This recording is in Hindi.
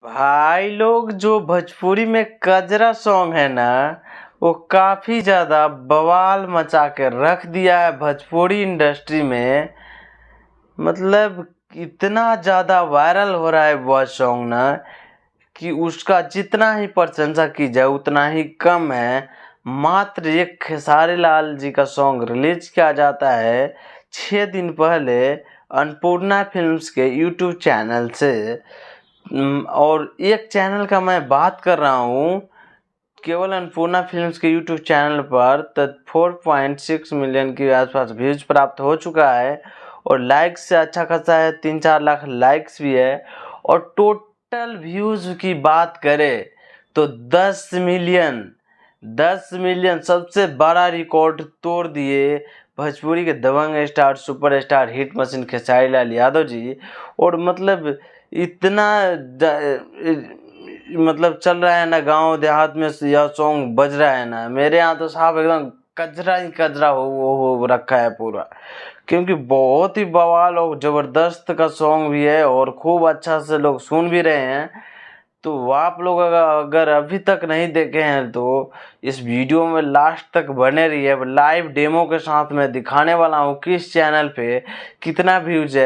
भाई लोग, जो भोजपुरी में कजरा सॉन्ग है ना, वो काफी ज्यादा बवाल मचा के रख दिया है भोजपुरी इंडस्ट्री में। मतलब इतना ज्यादा वायरल हो रहा है वह सॉन्ग ना कि उसका जितना ही प्रशंसा की जाए उतना ही कम है। मात्र एक खेसारी लाल जी का सॉन्ग रिलीज किया जाता है 6 दिन पहले अन्नपूर्णा फिल्म्स के यूट्यूब चैनल से। और एक चैनल का मैं बात कर रहा हूँ, केवल अन्नपूर्णा फिल्म्स के यूट्यूब चैनल पर तो 4.6 मिलियन के आसपास व्यूज प्राप्त हो चुका है और लाइक्स से अच्छा खासा है, 3-4 लाख लाइक्स भी है। और टोटल व्यूज की बात करें तो 10 मिलियन सबसे बड़ा रिकॉर्ड तोड़ दिए भोजपुरी के दबंग star, superstar, hit machine Khesari Lal Yadav ji. और मतलब इतना मतलब चल रहा है ना, गांव देहात में यह सॉन्ग बज रहा है ना, मेरे यहाँ तो साहब एकदम कजरा ही कजरा हो रखा है पूरा। क्योंकि बहुत ही बवाल और जबरदस्त का सॉन्ग भी है और खूब अच्छा से लोग सुन भी रहे हैं। तो आप लोग अगर अभी तक नहीं देखे हैं तो इस वीडियो में लास्ट तक बने रहिए। लाइव डेमो के साथ मैं दिखाने वाला हूँ किस चैनल पे कितना व्यूज है।